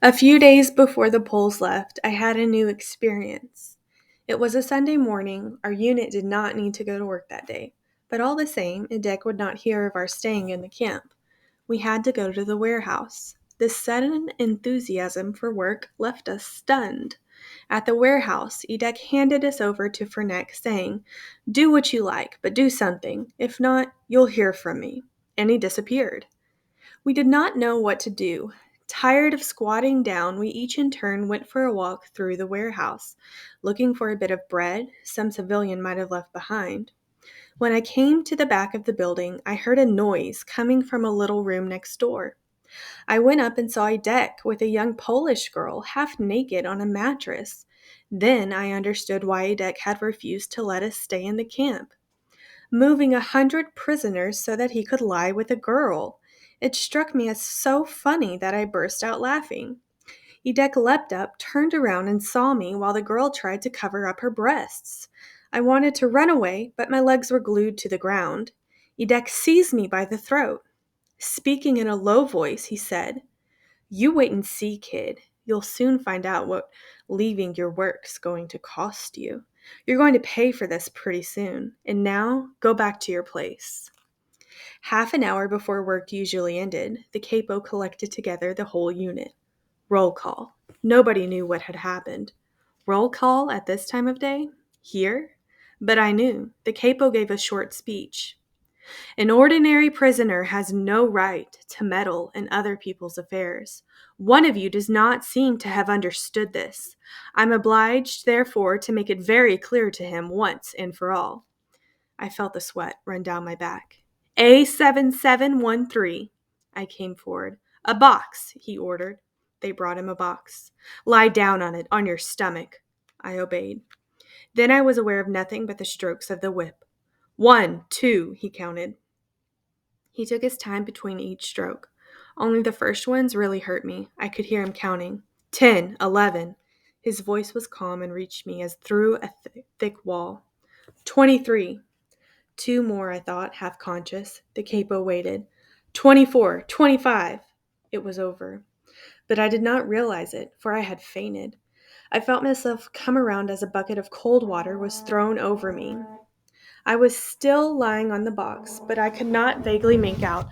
A few days before the Poles left, I had a new experience. It was a Sunday morning. Our unit did not need to go to work that day. But all the same, Edek would not hear of our staying in the camp. We had to go to the warehouse. This sudden enthusiasm for work left us stunned. At the warehouse, Edek handed us over to Fernek, saying, "Do what you like, but do something. If not, you'll hear from me." And he disappeared. We did not know what to do. Tired of squatting down, we each in turn went for a walk through the warehouse, looking for a bit of bread some civilian might have left behind. When I came to the back of the building, I heard a noise coming from a little room next door. I went up and saw a deck with a young Polish girl half naked on a mattress. Then I understood why a deck had refused to let us stay in the camp, moving 100 prisoners so that he could lie with a girl. It struck me as so funny that I burst out laughing. Edek leapt up, turned around, and saw me while the girl tried to cover up her breasts. I wanted to run away, but my legs were glued to the ground. Edek seized me by the throat. Speaking in a low voice, he said, "You wait and see, kid. You'll soon find out what leaving your work's going to cost you. You're going to pay for this pretty soon. And now, go back to your place." Half an hour before work usually ended, the capo collected together the whole unit. Roll call. Nobody knew what had happened. Roll call at this time of day? Here? But I knew. The capo gave a short speech. "An ordinary prisoner has no right to meddle in other people's affairs. One of you does not seem to have understood this. I'm obliged, therefore, to make it very clear to him once and for all." I felt the sweat run down my back. "A7713. I came forward. "A box," he ordered. They brought him a box. "Lie down on it, on your stomach." I obeyed. Then I was aware of nothing but the strokes of the whip. 1, 2, he counted. He took his time between each stroke. Only the first ones really hurt me. I could hear him counting. 10, 11. His voice was calm and reached me as through a thick wall. 23. 2 more, I thought, half conscious. The capo waited. 24, 25. It was over. But I did not realize it, for I had fainted. I felt myself come around as a bucket of cold water was thrown over me. I was still lying on the box, but I could not vaguely make out.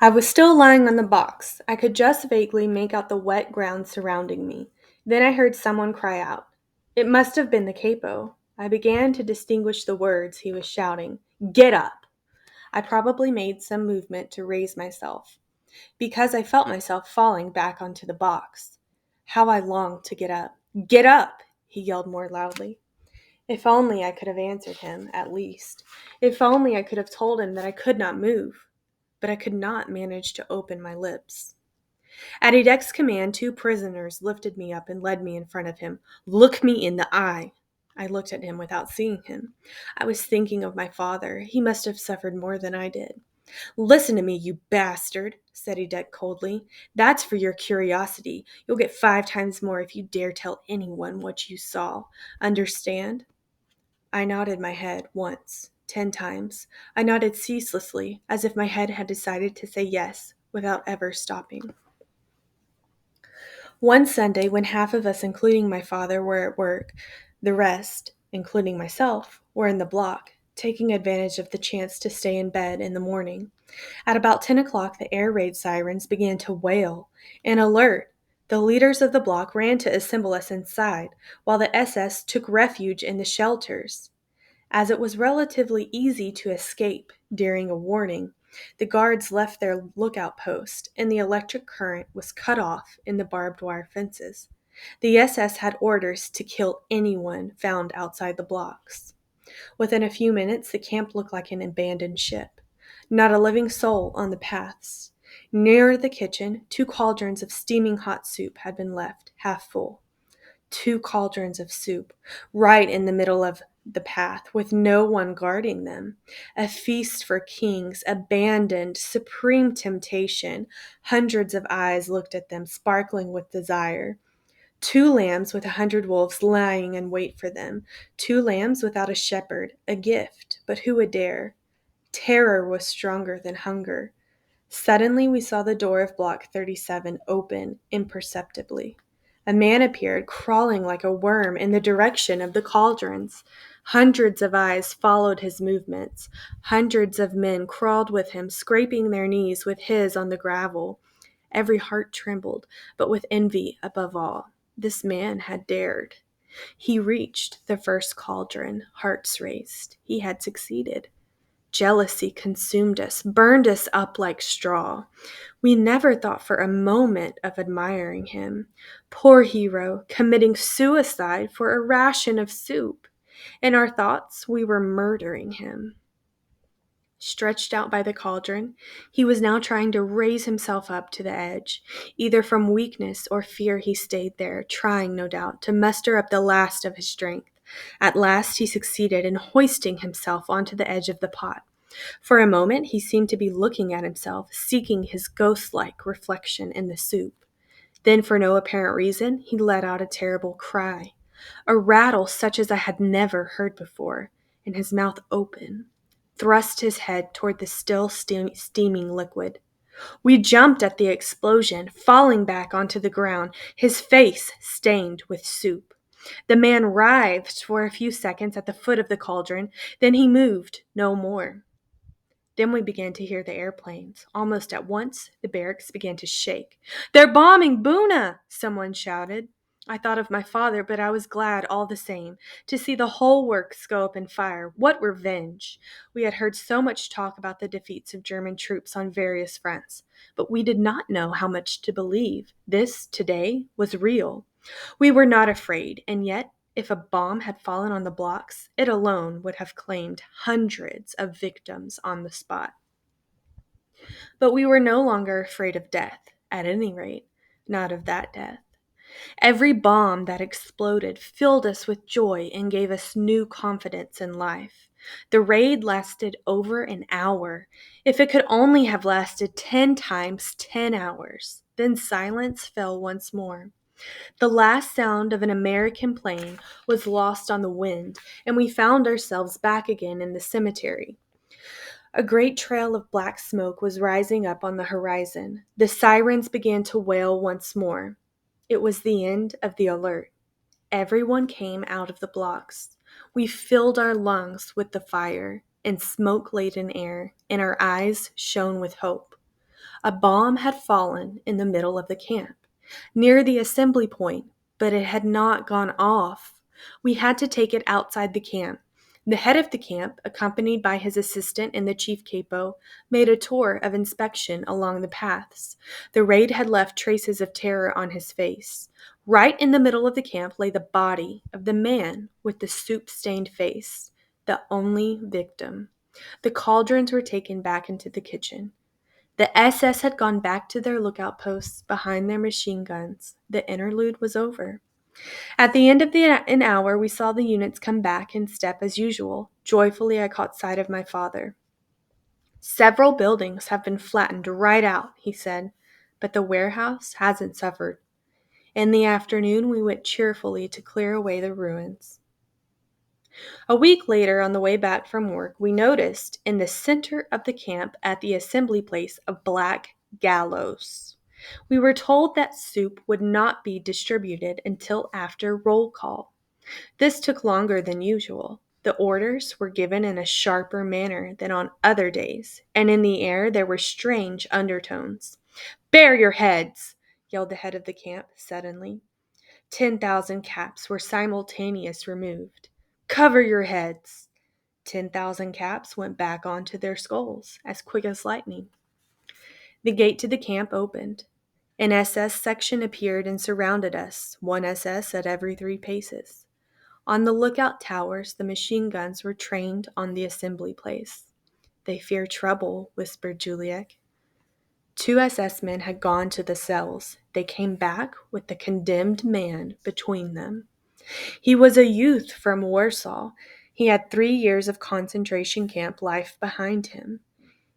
I was still lying on the box. I could just vaguely make out the wet ground surrounding me. Then I heard someone cry out. It must have been the capo. I began to distinguish the words he was shouting. "Get up!" I probably made some movement to raise myself, because I felt myself falling back onto the box. How I longed to get up. "Get up!" he yelled more loudly. If only I could have answered him, at least. If only I could have told him that I could not move. But I could not manage to open my lips. At Edek's command, 2 prisoners lifted me up and led me in front of him. "Look me in the eye." I looked at him without seeing him. I was thinking of my father. He must have suffered more than I did. "Listen to me, you bastard," said Edek coldly. "That's for your curiosity. You'll get 5 times more if you dare tell anyone what you saw. Understand?" I nodded my head once, 10 times. I nodded ceaselessly, as if my head had decided to say yes without ever stopping. One Sunday, when half of us, including my father, were at work, the rest, including myself, were in the block, taking advantage of the chance to stay in bed in the morning. At about 10 o'clock, the air raid sirens began to wail. An alert! The leaders of the block ran to assemble us inside, while the SS took refuge in the shelters. As it was relatively easy to escape during a warning, the guards left their lookout post, and the electric current was cut off in the barbed wire fences. The SS had orders to kill anyone found outside the blocks. Within a few minutes, the camp looked like an abandoned ship. Not a living soul on the paths. Near the kitchen, 2 cauldrons of steaming hot soup had been left, half full. 2 cauldrons of soup, right in the middle of the path, with no one guarding them. A feast for kings, abandoned, supreme temptation. Hundreds of eyes looked at them, sparkling with desire. 2 lambs with 100 wolves lying in wait for them. 2 lambs without a shepherd, a gift, but who would dare? Terror was stronger than hunger. Suddenly, we saw the door of Block 37 open imperceptibly. A man appeared, crawling like a worm in the direction of the cauldrons. Hundreds of eyes followed his movements. Hundreds of men crawled with him, scraping their knees with his on the gravel. Every heart trembled, but with envy above all. This man had dared. He reached the first cauldron. Hearts raced. He had succeeded. Jealousy consumed us, burned us up like straw. We never thought for a moment of admiring him. Poor hero, committing suicide for a ration of soup. In our thoughts, we were murdering him. Stretched out by the cauldron, he was now trying to raise himself up to the edge. Either from weakness or fear he stayed there, trying, no doubt, to muster up the last of his strength. At last he succeeded in hoisting himself onto the edge of the pot. For a moment he seemed to be looking at himself, seeking his ghost-like reflection in the soup. Then, for no apparent reason, he let out a terrible cry, a rattle such as I had never heard before, and his mouth open, thrust his head toward the still steaming liquid. We jumped at the explosion, falling back onto the ground, his face stained with soup. The man writhed for a few seconds at the foot of the cauldron, then he moved no more. Then we began to hear the airplanes. Almost at once, the barracks began to shake. "They're bombing Boona!" someone shouted. I thought of my father, but I was glad all the same to see the whole works go up in fire. What revenge! We had heard so much talk about the defeats of German troops on various fronts, but we did not know how much to believe. This, today, was real. We were not afraid, and yet if a bomb had fallen on the blocks, it alone would have claimed hundreds of victims on the spot. But we were no longer afraid of death, at any rate, not of that death. Every bomb that exploded filled us with joy and gave us new confidence in life. The raid lasted over an hour. If it could only have lasted 10 times 10 hours, then silence fell once more. The last sound of an American plane was lost on the wind, and we found ourselves back again in the cemetery. A great trail of black smoke was rising up on the horizon. The sirens began to wail once more. It was the end of the alert. Everyone came out of the blocks. We filled our lungs with the fire and smoke-laden air, and our eyes shone with hope. A bomb had fallen in the middle of the camp, near the assembly point, but it had not gone off. We had to take it outside the camp. The head of the camp, accompanied by his assistant and the chief capo, made a tour of inspection along the paths. The raid had left traces of terror on his face. Right in the middle of the camp lay the body of the man with the soup-stained face, the only victim. The cauldrons were taken back into the kitchen. The SS had gone back to their lookout posts behind their machine guns. The interlude was over. At the end of an hour, we saw the units come back in step as usual. Joyfully, I caught sight of my father. "Several buildings have been flattened right out," he said, "but the warehouse hasn't suffered." In the afternoon, we went cheerfully to clear away the ruins. A week later, on the way back from work, we noticed in the center of the camp at the assembly place a black gallows. We were told that soup would not be distributed until after roll call. This took longer than usual. The orders were given in a sharper manner than on other days, and in the air there were strange undertones. "Bare your heads!" yelled the head of the camp suddenly. 10,000 caps were simultaneously removed. "Cover your heads!" 10,000 caps went back onto their skulls as quick as lightning. The gate to the camp opened. An SS section appeared and surrounded us, one SS at every 3 paces. On the lookout towers, the machine guns were trained on the assembly place. "They fear trouble," whispered Juliet. 2 SS men had gone to the cells. They came back with the condemned man between them. He was a youth from Warsaw. He had 3 years of concentration camp life behind him.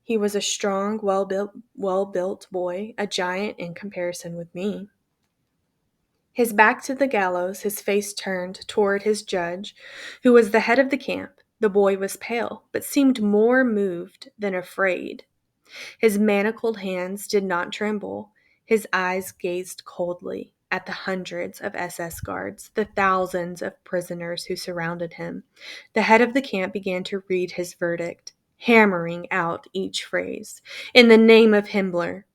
He was a strong, well-built boy, a giant in comparison with me. His back to the gallows, his face turned toward his judge, who was the head of the camp. The boy was pale, but seemed more moved than afraid. His manacled hands did not tremble. His eyes gazed coldly at the hundreds of SS guards, the thousands of prisoners who surrounded him. The head of the camp began to read his verdict, hammering out each phrase. In the name of Himmler,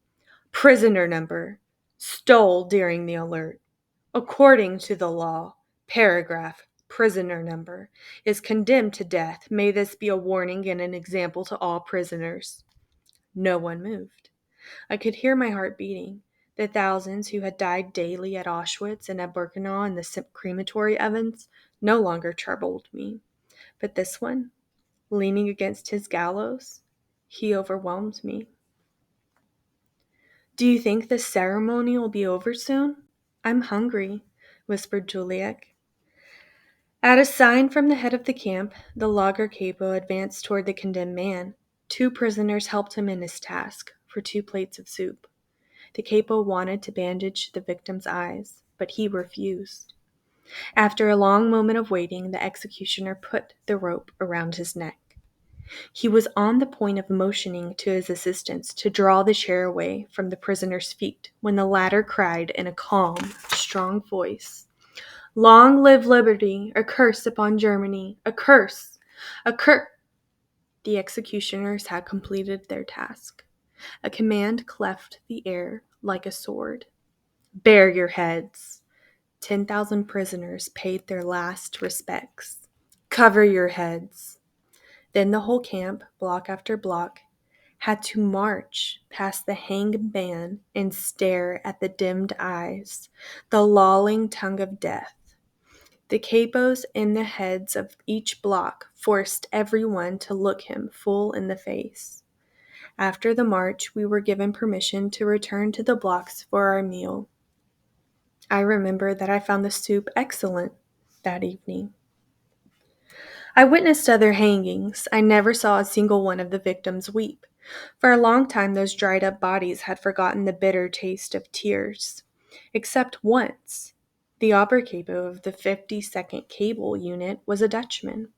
prisoner number, stole during the alert. According to the law, paragraph, prisoner number, is condemned to death. May this be a warning and an example to all prisoners. No one moved. I could hear my heart beating. The thousands who had died daily at Auschwitz and at Birkenau in the crematory ovens no longer troubled me. But this one, leaning against his gallows, he overwhelmed me. Do you think the ceremony will be over soon? I'm hungry, whispered Juliet. At a sign from the head of the camp, the lager capo advanced toward the condemned man. 2 prisoners helped him in his task for 2 plates of soup. The capo wanted to bandage the victim's eyes, but he refused. After a long moment of waiting, the executioner put the rope around his neck. He was on the point of motioning to his assistants to draw the chair away from the prisoner's feet when the latter cried in a calm, strong voice, "Long live liberty! A curse upon Germany! A curse! A curse!" The executioners had completed their task. A command cleft the air like a sword. Bare your heads. 10,000 prisoners paid their last respects. Cover your heads. Then the whole camp, block after block, had to march past the hanged man and stare at the dimmed eyes, the lolling tongue of death. The capos in the heads of each block forced everyone to look him full in the face. After the march, we were given permission to return to the blocks for our meal. I remember that I found the soup excellent that evening. I witnessed other hangings. I never saw a single one of the victims weep. For a long time, those dried up bodies had forgotten the bitter taste of tears. Except once. The Obercapo of the 52nd Cable Unit was a Dutchman.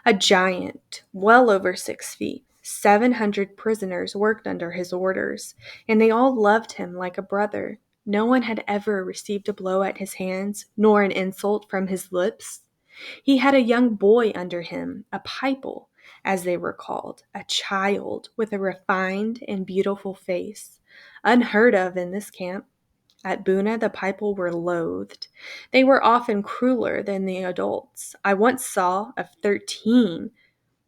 A giant, well over 6 feet. 700 prisoners worked under his orders, and they all loved him like a brother. No one had ever received a blow at his hands, nor an insult from his lips. He had a young boy under him, a pipel, as they were called, a child with a refined and beautiful face, unheard of in this camp. At Buna, the pipel were loathed. They were often crueler than the adults. I once saw of 13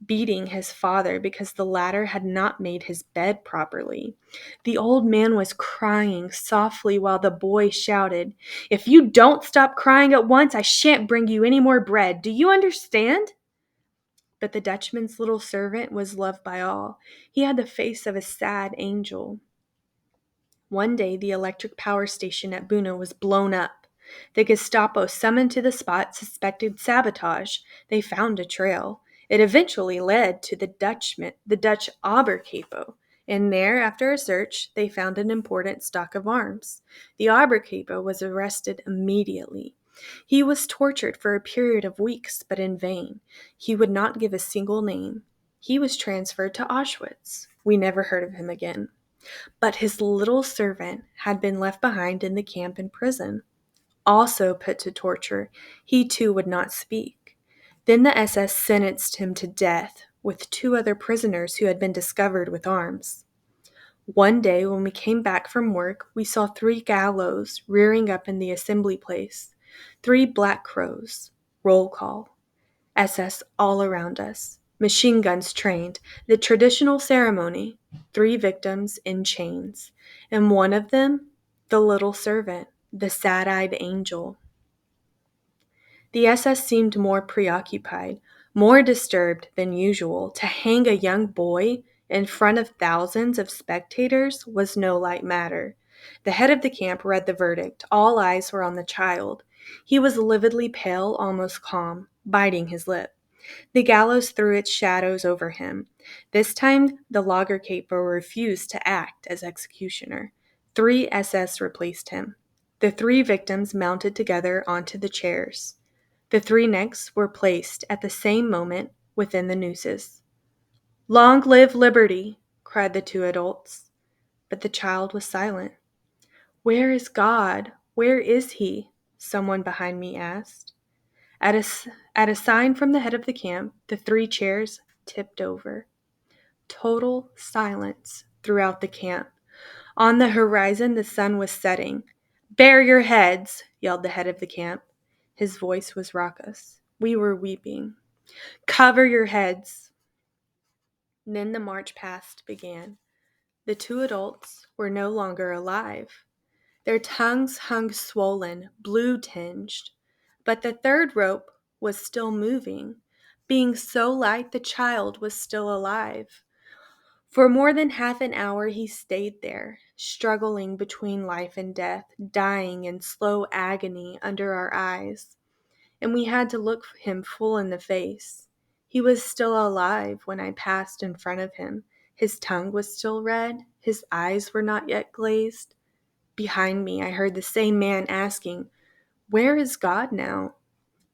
beating his father because the latter had not made his bed properly. The old man was crying softly while the boy shouted, "If you don't stop crying at once, I shan't bring you any more bread. Do you understand?" But the Dutchman's little servant was loved by all. He had the face of a sad angel. One day, the electric power station at Buna was blown up. The Gestapo summoned to the spot suspected sabotage. They found a trail. It eventually led to the Dutch Obercapo, and there, after a search, they found an important stock of arms. The Obercapo was arrested immediately. He was tortured for a period of weeks, but in vain. He would not give a single name. He was transferred to Auschwitz. We never heard of him again. But his little servant had been left behind in the camp and prison. Also put to torture, he too would not speak. Then the SS sentenced him to death with 2 other prisoners who had been discovered with arms. One day when we came back from work, we saw 3 gallows rearing up in the assembly place. 3 black crows. Roll call. SS all around us. Machine guns trained. The traditional ceremony. 3 victims in chains. And one of them, the little servant, the sad-eyed angel. The SS seemed more preoccupied, more disturbed than usual. To hang a young boy in front of thousands of spectators was no light matter. The head of the camp read the verdict. All eyes were on the child. He was lividly pale, almost calm, biting his lip. The gallows threw its shadows over him. This time, the Lagercapo refused to act as executioner. 3 SS replaced him. The 3 victims mounted together onto the chairs. The 3 next were placed at the same moment within the nooses. "Long live liberty!" cried the two adults. But the child was silent. "Where is God? Where is he?" someone behind me asked. At a sign from the head of the camp, the 3 chairs tipped over. Total silence throughout the camp. On the horizon, the sun was setting. "Bare your heads!" yelled the head of the camp. His voice was raucous. We were weeping. "Cover your heads!" Then the march past began. The 2 adults were no longer alive. Their tongues hung swollen, blue-tinged. But the 3rd rope was still moving. Being so light, the child was still alive. For more than half an hour he stayed there, struggling between life and death, dying in slow agony under our eyes. And we had to look him full in the face. He was still alive when I passed in front of him. His tongue was still red. His eyes were not yet glazed. Behind me, I heard the same man asking, "Where is God now?"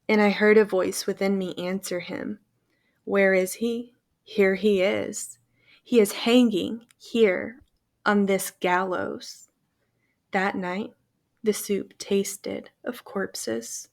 And I heard a voice within me answer him, "Where is he? Here he is. He is hanging here on this gallows." That night, the soup tasted of corpses.